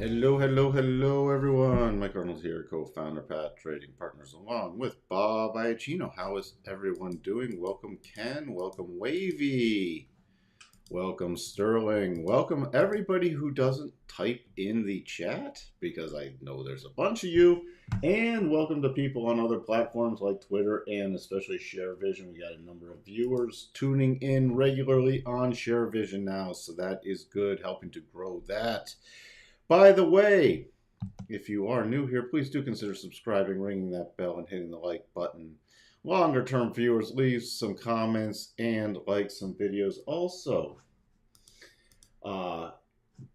Hello, hello, hello, everyone. Mike Arnold here, co-founder, Pat Trading Partners, along with Bob Iacchino. How is everyone doing? Welcome, Ken. Welcome, Wavy. Welcome, Sterling. Welcome, everybody who doesn't type in the chat, because I know there's a bunch of you. And welcome to people on other platforms like Twitter and especially ShareVision. We got a number of viewers tuning in regularly on ShareVision now, so that is good, helping to grow that. By the way, if you are new here, please do consider subscribing, ringing that bell, and hitting the like button. Longer term viewers, leave some comments and like some videos. Also,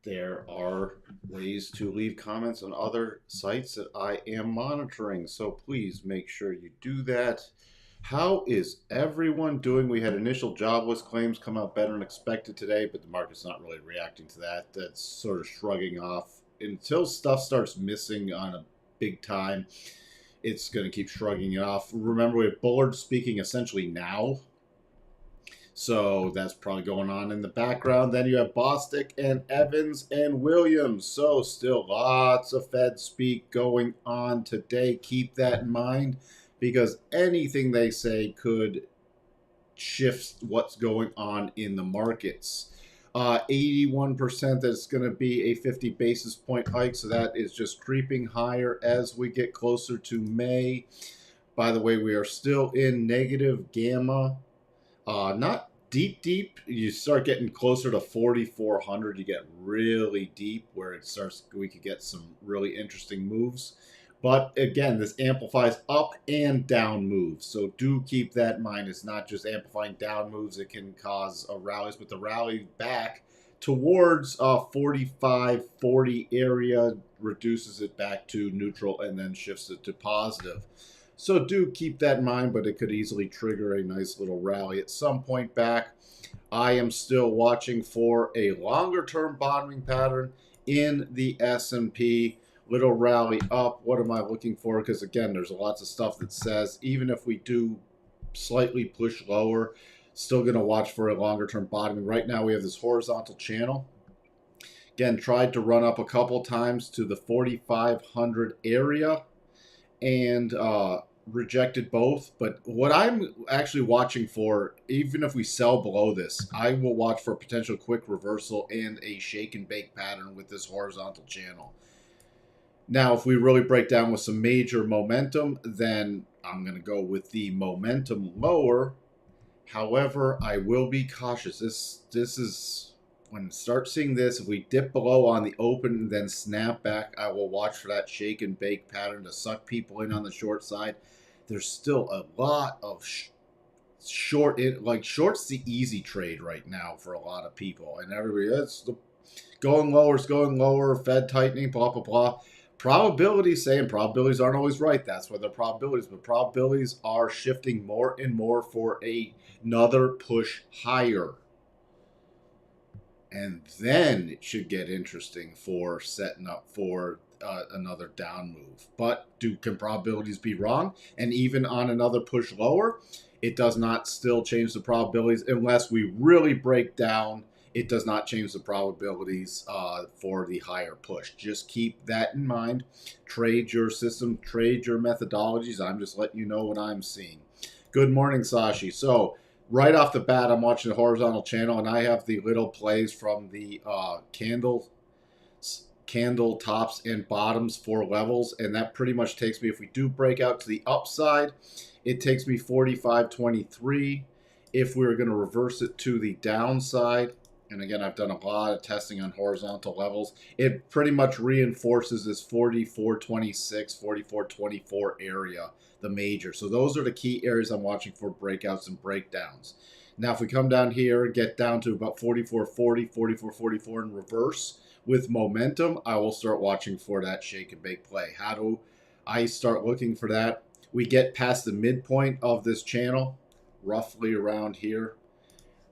there are ways to leave comments on other sites that I am monitoring, so please make sure you do that. How is everyone doing? We had initial jobless claims come out better than expected today, but the market's not really reacting to that. That's sort of shrugging off. Until stuff starts missing on a big time, it's going to keep shrugging it off. Remember, we have Bullard speaking essentially now. So that's probably going on in the background. Then you have Bostic and Evans and Williams. So still lots of Fed speak going on today. Keep that in mind, because anything they say could shift what's going on in the markets. 81% that it's going to be a 50 basis point hike, so that is just creeping higher as we get closer to May. By the way, we are still in negative gamma. Not deep. You start getting closer to 4,400. You get really deep where it starts. We could get some really interesting moves. But again, this amplifies up and down moves. So do keep that in mind. It's not just amplifying down moves. It can cause a rallies, but the rally back towards 45-40 area reduces it back to neutral and then shifts it to positive. So do keep that in mind, but it could easily trigger a nice little rally at some point back. I am still watching for a longer term bottoming pattern in the S&P. Little rally up. What am I looking for? Because again, there's lots of stuff that says even if we do slightly push lower, still going to watch for a longer term bottoming. Right now we have this horizontal channel. Again, tried to run up a couple times to the 4,500 area and rejected both. But what I'm actually watching for, even if we sell below this, I will watch for a potential quick reversal and a shake and bake pattern with this horizontal channel. Now, if we really break down with some major momentum, then I'm going to go with the momentum lower. However, I will be cautious. This is, when I start seeing this, if we dip below on the open and then snap back, I will watch for that shake and bake pattern to suck people in on the short side. There's still a lot of short's the easy trade right now for a lot of people, and everybody, it's going lower, Fed tightening, blah, blah, blah. Probabilities saying probabilities aren't always right. That's why they're probabilities, but probabilities are shifting more and more for another push higher. And then it should get interesting for setting up for another down move. But can probabilities be wrong? And even on another push lower, it does not still change the probabilities unless we really break down. It does not change the probabilities for the higher push. Just keep that in mind. Trade your system, trade your methodologies. I'm just letting you know what I'm seeing. Good morning, Sashi. So right off the bat, I'm watching the horizontal channel, and I have the little plays from the candle tops and bottoms for levels, and that pretty much takes me, if we do break out to the upside, it takes me 45.23. If we were going to reverse it to the downside, and again, I've done a lot of testing on horizontal levels, it pretty much reinforces this 44.26, 44.24 area, the major. So those are the key areas I'm watching for breakouts and breakdowns. Now, if we come down here, get down to about 44.40, 44.44 in reverse with momentum, I will start watching for that shake and bake play. How do I start looking for that? We get past the midpoint of this channel, roughly around here.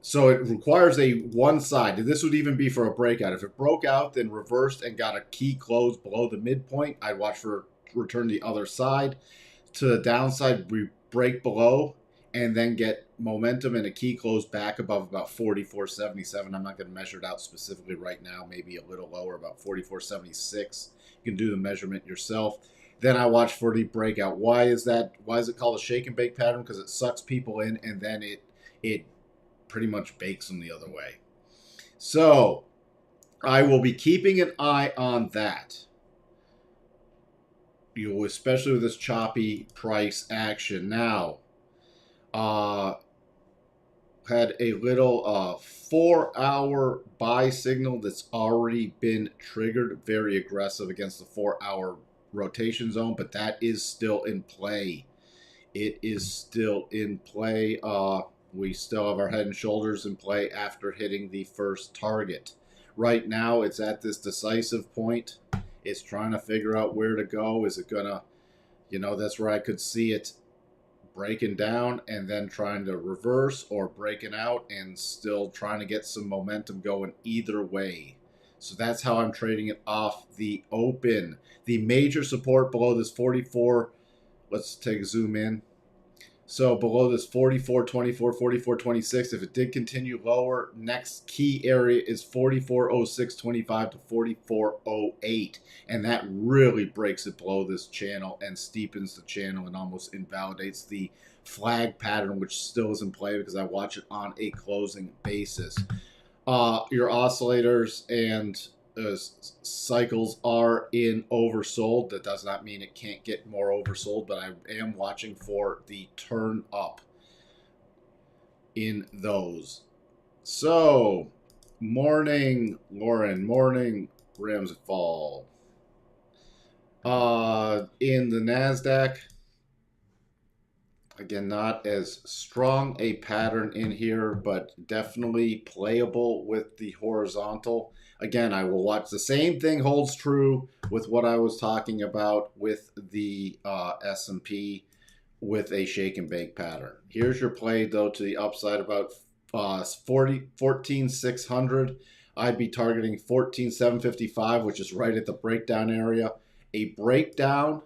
So it requires a one side. This would even be for a breakout. If it broke out, then reversed and got a key close below the midpoint, I'd watch for return the other side. To the downside, we break below and then get momentum and a key close back above about 44.77. I'm not going to measure it out specifically right now, maybe a little lower, about 44.76. You can do the measurement yourself. Then I watch for the breakout. Why is that? Why is it called a shake and bake pattern? Because it sucks people in and then it pretty much bakes them the other way. So I will be keeping an eye on that. You know, especially with this choppy price action. Now, had a little 4-hour buy signal that's already been triggered, very aggressive against the 4-hour rotation zone, but that is still in play. It is still in play. We still have our head and shoulders in play after hitting the first target. Right now, it's at this decisive point. It's trying to figure out where to go. Is it gonna, that's where I could see it breaking down and then trying to reverse, or breaking out and still trying to get some momentum going either way. So that's how I'm trading it off the open. The major support below this 44, let's take a zoom in. So below this 44.24, 44.26, if it did continue lower, next key area is 44.0625 to 44.08. And that really breaks it below this channel and steepens the channel and almost invalidates the flag pattern, which still is in play because I watch it on a closing basis. Your oscillators and cycles are in oversold. That does not mean it can't get more oversold, but I am watching for the turn up in those. So, morning, Lauren, morning, Ramsfall. In the NASDAQ, again, not as strong a pattern in here, but definitely playable with the horizontal. Again, I will watch. The same thing holds true with what I was talking about with the S&P with a shake and bake pattern. Here's your play, though, to the upside about 14,600. I'd be targeting 14,755, which is right at the breakdown area. A breakdown,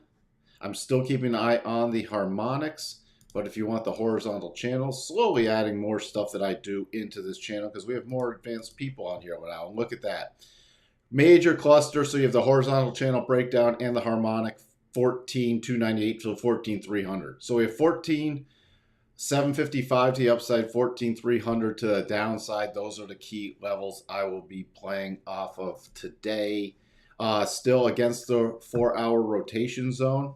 I'm still keeping an eye on the harmonics. But if you want the horizontal channel, slowly adding more stuff that I do into this channel because we have more advanced people on here now. And look at that. Major cluster, so you have the horizontal channel breakdown and the harmonic, 14,298 to 14,300. So we have 14,755 to the upside, 14,300 to the downside. Those are the key levels I will be playing off of today. Still against the 4-hour rotation zone.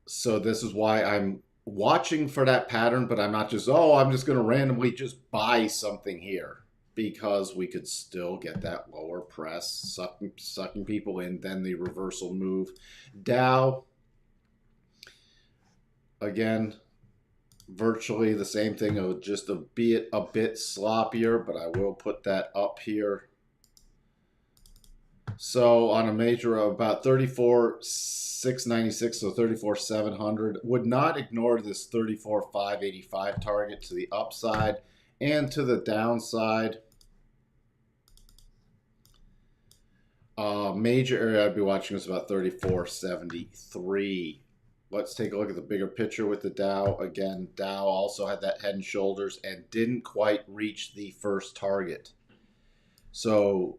So this is why I'm watching for that pattern, but I'm not just, I'm just going to randomly just buy something here, because we could still get that lower press, sucking people in, then the reversal move. Dow, again, virtually the same thing. It would just be a bit sloppier, but I will put that up here. So on a major of about 34,696, so 34,700, would not ignore this 34,585 target to the upside and to the downside. Major area I'd be watching is about 34,73. Let's take a look at the bigger picture with the Dow. Again, Dow also had that head and shoulders and didn't quite reach the first target. So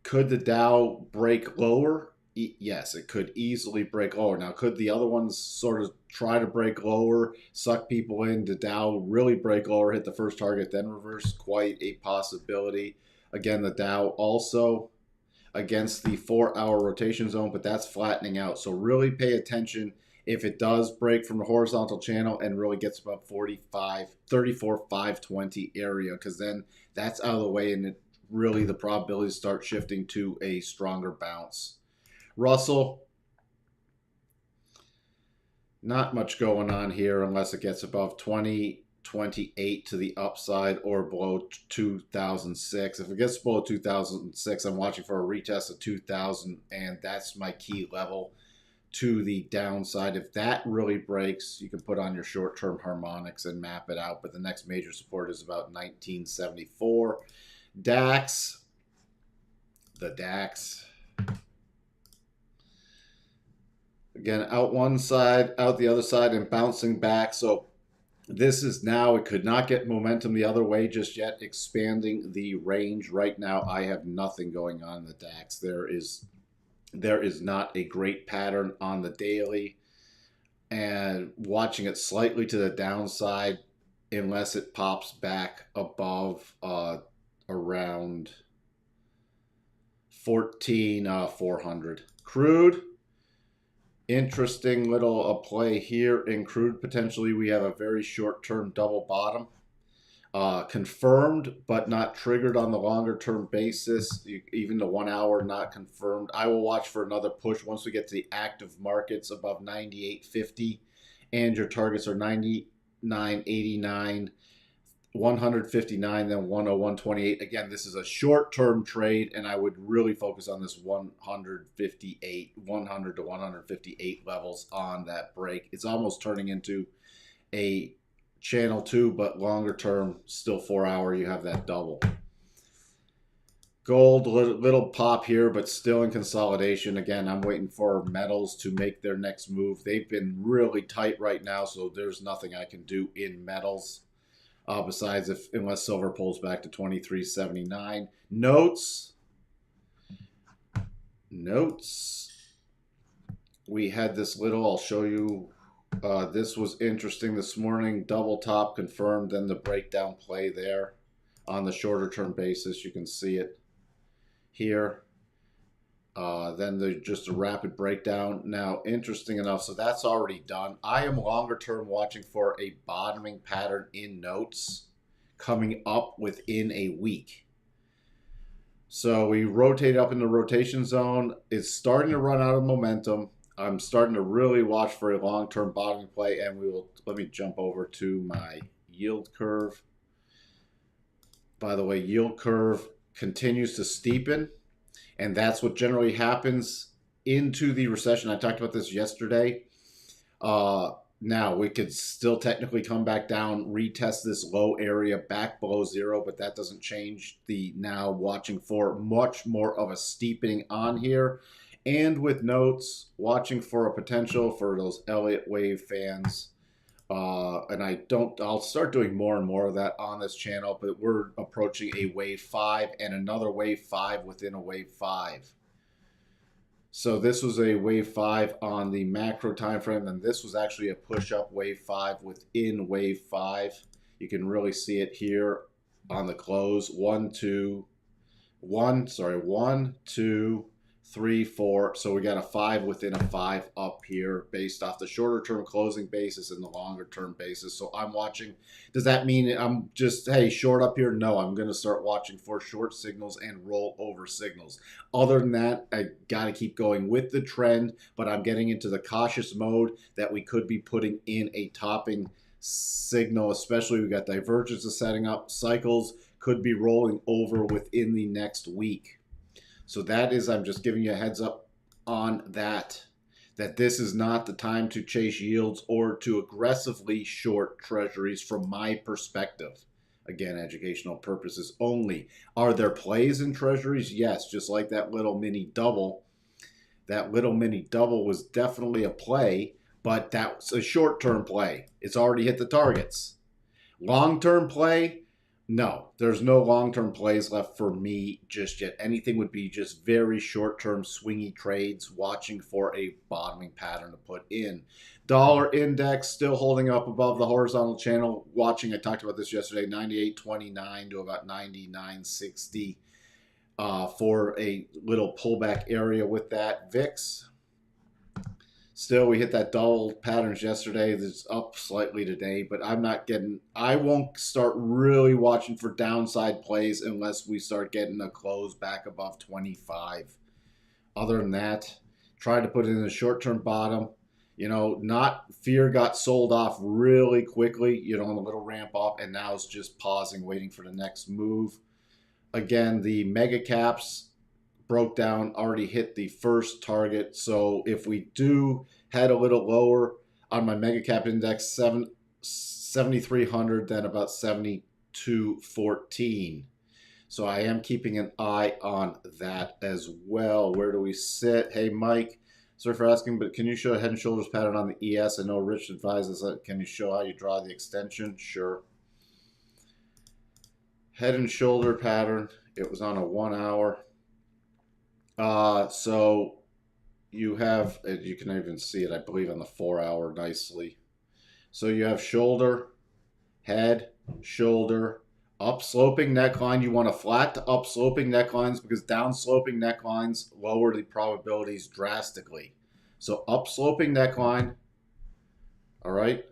could the Dow break lower? Yes, it could easily break lower. Now, could the other ones sort of try to break lower, suck people in? Did Dow really break lower, hit the first target, then reverse? Quite a possibility. Again, the Dow also against the 4-hour rotation zone, but that's flattening out. So really pay attention if it does break from the horizontal channel and really gets above 34,520 area, because then that's out of the way and it really the probabilities start shifting to a stronger bounce. Russell, not much going on here unless it gets above 2028 to the upside or below 2006. If it gets below 2006, I'm watching for a retest of 2000, and that's my key level to the downside. If that really breaks, you can put on your short-term harmonics and map it out, but the next major support is about 1974. DAX, the DAX, again, out one side, out the other side, and bouncing back. So This is now, it could not get momentum the other way just yet, expanding the range. Right now, I have nothing going on in the DAX. There is not a great pattern on the daily, and watching it slightly to the downside unless it pops back above around 14,400. Crude, interesting little play here in crude. Potentially, we have a very short-term double bottom. Confirmed but not triggered on the longer term basis. Even the 1 hour not confirmed. I will watch for another push once we get to the active markets above 98.50, and your targets are 99.89, 159, then 101.28. Again, this is a short term trade, and I would really focus on this 158, 100 to 158 levels on that break. It's almost turning into a channel 2, but longer term, still 4 hour, you have that double. Gold, little pop here, but still in consolidation. Again, I'm waiting for metals to make their next move. They've been really tight right now, so there's nothing I can do in metals besides unless silver pulls back to 23.79. Notes. We had this little, I'll show you. This was interesting this morning. Double top confirmed, then the breakdown play there on the shorter term basis. You can see it here. Then just a rapid breakdown. Now, interesting enough, so that's already done. I am longer term watching for a bottoming pattern in notes coming up within a week. So we rotate up in the rotation zone. It's starting to run out of momentum. I'm starting to really watch for a long-term bottoming play, and let me jump over to my yield curve. By the way, yield curve continues to steepen, and that's what generally happens into the recession. I talked about this yesterday. Now, we could still technically come back down, retest this low area back below zero, but that doesn't change the now watching for much more of a steepening on here. And with notes, watching for a potential for those Elliott wave fans. And I'll start doing more and more of that on this channel, but we're approaching a wave 5 and another wave 5 within a wave 5. So this was a wave 5 on the macro time frame, and this was actually a push-up wave 5 within wave 5. You can really see it here on the close. 1, 2, 3, 4. So we got a 5 within a 5 up here based off the shorter term closing basis and the longer term basis. So I'm watching. Does that mean I'm just, hey, short up here? No, I'm going to start watching for short signals and roll over signals. Other than that, I got to keep going with the trend, but I'm getting into the cautious mode that we could be putting in a topping signal, especially we got divergences setting up. Cycles could be rolling over within the next week. So that is, I'm just giving you a heads up on that this is not the time to chase yields or to aggressively short treasuries from my perspective. Again, educational purposes only. Are there plays in treasuries? Yes, just like that little mini double. That little mini double was definitely a play, but that's a short-term play. It's already hit the targets. Long-term play, no, there's no long-term plays left for me just yet. Anything would be just very short-term swingy trades, watching for a bottoming pattern to put in. Dollar index still holding up above the horizontal channel. Watching, I talked about this yesterday, 98.29 to about 99.60 for a little pullback area with that. VIX. Still, we hit that double patterns yesterday. It's up slightly today, but I won't start really watching for downside plays unless we start getting a close back above 25. Other than that, try to put it in a short-term bottom. Not fear got sold off really quickly, on a little ramp up, and now it's just pausing, waiting for the next move. Again, the mega caps broke down, already hit the first target. So if we do head a little lower on my mega cap index, 7,300, then about 72.14. So I am keeping an eye on that as well. Where do we sit? Hey, Mike, Sorry for asking, but can you show a head and shoulders pattern on the ES? I know Rich advises that. Can you show how you draw the extension? Sure. Head and shoulder pattern. It was on a 1 hour. So you have, you can even see it, I believe, on the 4 hour nicely. So you have shoulder, head, shoulder, upsloping neckline. You want a flat to upsloping necklines because downsloping necklines lower the probabilities drastically. So upsloping neckline, all right.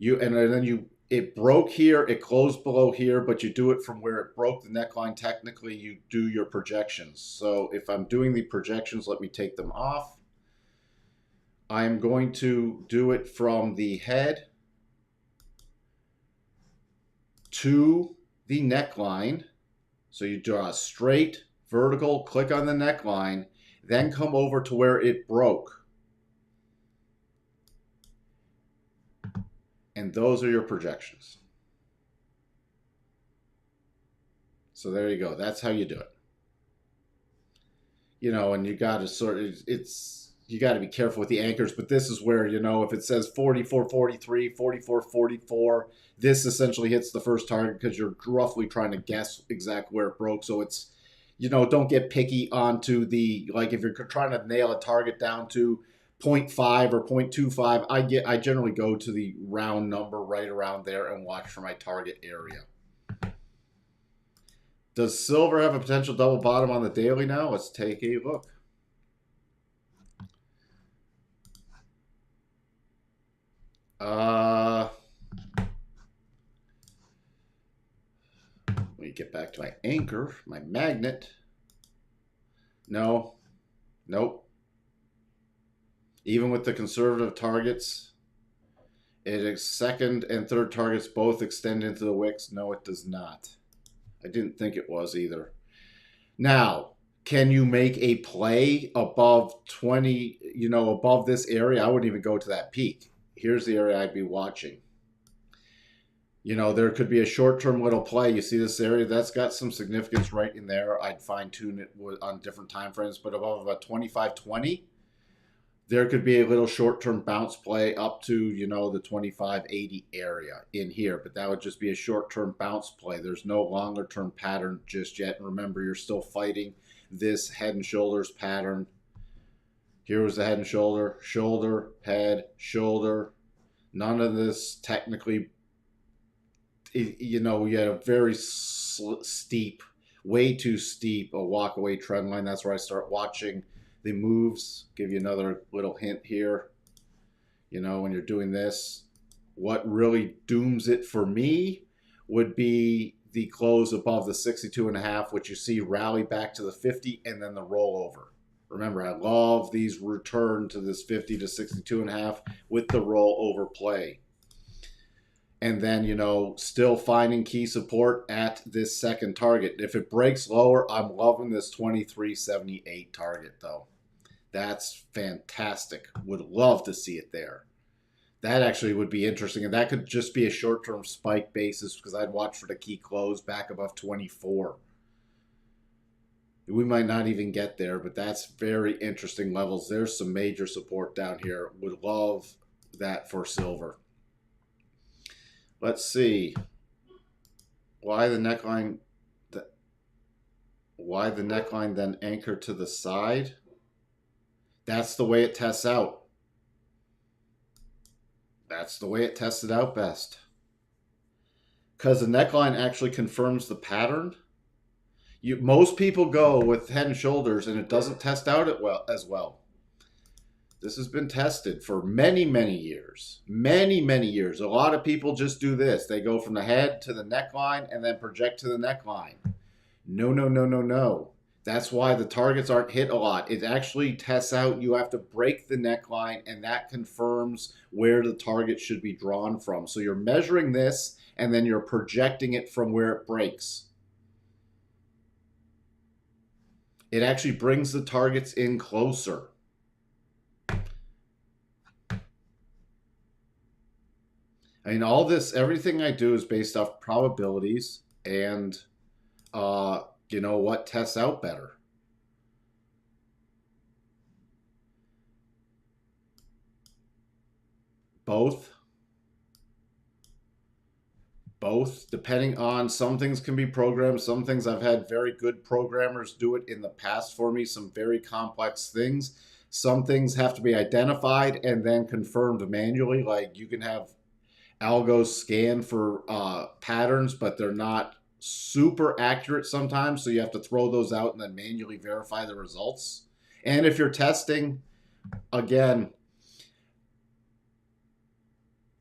And then it broke here, it closed below here, but you do it from where it broke the neckline. Technically, you do your projections. So if I'm doing the projections, let me take them off. I'm going to do it from the head to the neckline. So you draw a straight vertical, click on the neckline, then come over to where it broke. And those are your projections. So there you go. That's how you do it. You know, and you got to you got to be careful with the anchors, but this is where, you know, if it says 44.43, 44.44, this essentially hits the first target because you're roughly trying to guess exactly where it broke. So it's, you know, don't get picky onto the, like if you're trying to nail a target down to 0.5 or 0.25, I generally go to the round number right around there and watch for my target area. Does silver have a potential double bottom on the daily now? Let's take a look. Let me get back to my anchor, my magnet. No. Nope. Even with the conservative targets, second and third targets both extend into the wicks. No, it does not. I didn't think it was either. Now, can you make a play above 20, you know, above this area? I wouldn't even go to that peak. Here's the area I'd be watching. You know, there could be a short-term little play. You see this area? That's got some significance right in there. I'd fine-tune it on different time frames. But above about 25.20, there could be a little short-term bounce play up to, you know, the 25.80 area in here. But that would just be a short-term bounce play. There's no longer-term pattern just yet. And remember, you're still fighting this head and shoulders pattern. Here was the head and shoulder, shoulder, head, shoulder. None of this technically, you know, we had a very steep, way too steep a walk-away trend line. That's where I start watching the moves. Give you another little hint here. You know, when you're doing this, what really dooms it for me would be the close above the 62.5, which you see rally back to the 50 and then the rollover. Remember, I love these return to this 50 to 62.5 with the rollover play. And then, you know, still finding key support at this second target. If it breaks lower, I'm loving this 23.78 target, though. That's fantastic. Would love to see it there. That actually would be interesting. And that could just be a short-term spike basis because I'd watch for the key close back above 24. We might not even get there, but that's very interesting levels. There's some major support down here. Would love that for silver. Let's see why the neckline then anchor to the side. That's the way it tests out. That's the way it tested out best. Because the neckline actually confirms the pattern. Most people go with head and shoulders and it doesn't test out as well. This has been tested for many, many years. Many, many years. A lot of people just do this. They go from the head to the neckline and then project to the neckline. No, no, no, no, no. That's why the targets aren't hit a lot. It actually tests out. You have to break the neckline and that confirms where the target should be drawn from. So you're measuring this and then you're projecting it from where it breaks. It actually brings the targets in closer. I mean, all this, everything I do is based off probabilities and, you know, what tests out better. Both, depending on, some things can be programmed. Some things I've had very good programmers do it in the past for me, some very complex things. Some things have to be identified and then confirmed manually. Like you can have algos scan for patterns, but they're not super accurate sometimes. So you have to throw those out and then manually verify the results. And if you're testing, again,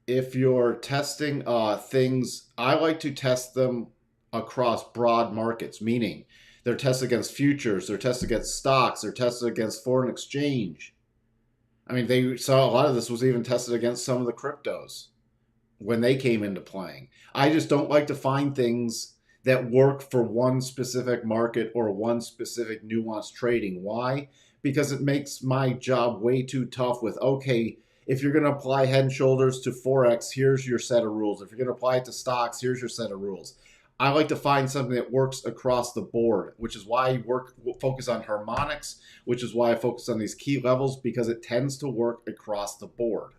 if you're testing things, I like to test them across broad markets, meaning they're tested against futures, they're tested against stocks, they're tested against foreign exchange. I mean, they saw a lot of this was even tested against some of the cryptos when they came into playing. I just don't like to find things that work for one specific market or one specific nuanced trading. Why? Because it makes my job way too tough with, okay, if you're going to apply Head and Shoulders to forex, here's your set of rules. If you're going to apply it to stocks, here's your set of rules. I like to find something that works across the board, which is why I focus on harmonics, which is why I focus on these key levels, because it tends to work across the board.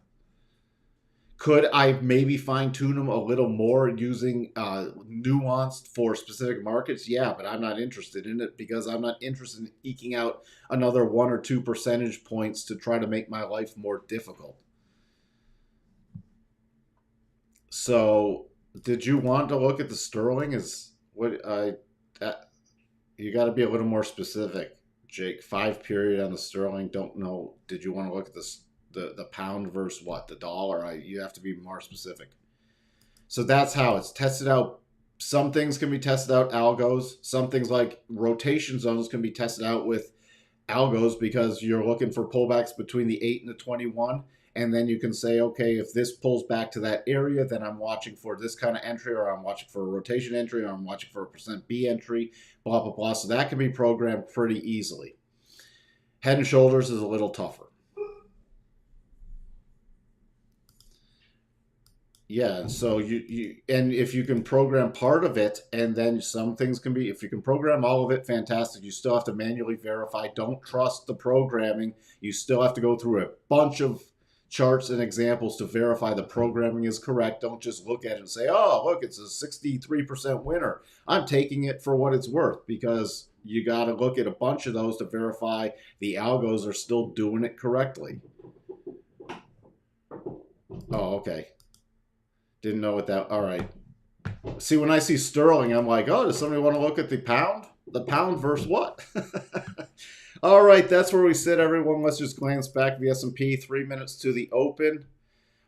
Could I maybe fine tune them a little more using nuanced for specific markets? Yeah, but I'm not interested in it because I'm not interested in eking out another 1 or 2 percentage points to try to make my life more difficult. So, did you want to look at the sterling? Is what you got to be a little more specific, Jake. 5 period on the sterling. Don't know. Did you want to look at this? The pound versus what? The dollar? You have to be more specific. So that's how it's tested out. Some things can be tested out algos. Some things like rotation zones can be tested out with algos because you're looking for pullbacks between the 8 and the 21. And then you can say, okay, if this pulls back to that area, then I'm watching for this kind of entry, or I'm watching for a rotation entry, or I'm watching for a %B entry, blah, blah, blah. So that can be programmed pretty easily. Head and Shoulders is a little tougher. Yeah, so and if you can program part of it, and then some things can be, if you can program all of it, fantastic. You still have to manually verify. Don't trust the programming. You still have to go through a bunch of charts and examples to verify the programming is correct. Don't just look at it and say, oh, look, it's a 63% winner. I'm taking it for what it's worth, because you got to look at a bunch of those to verify the algos are still doing it correctly. Oh, okay. Didn't know what that. All right. See, when I see sterling, I'm like, oh, does somebody want to look at the pound? The pound versus what? All right, that's where we sit, everyone. Let's just glance back at the S&P. 3 minutes to the open.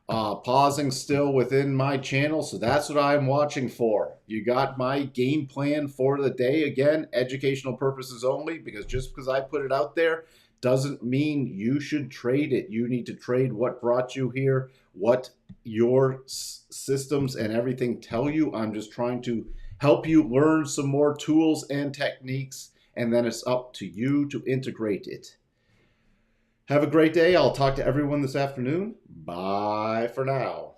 Pausing still within my channel, so that's what I'm watching for. You got my game plan for the day. Again, educational purposes only, because just because I put it out there doesn't mean you should trade it. You need to trade what brought you here, what your systems and everything tell you. I'm just trying to help you learn some more tools and techniques, and then it's up to you to integrate it. Have a great day. I'll talk to everyone this afternoon. Bye for now.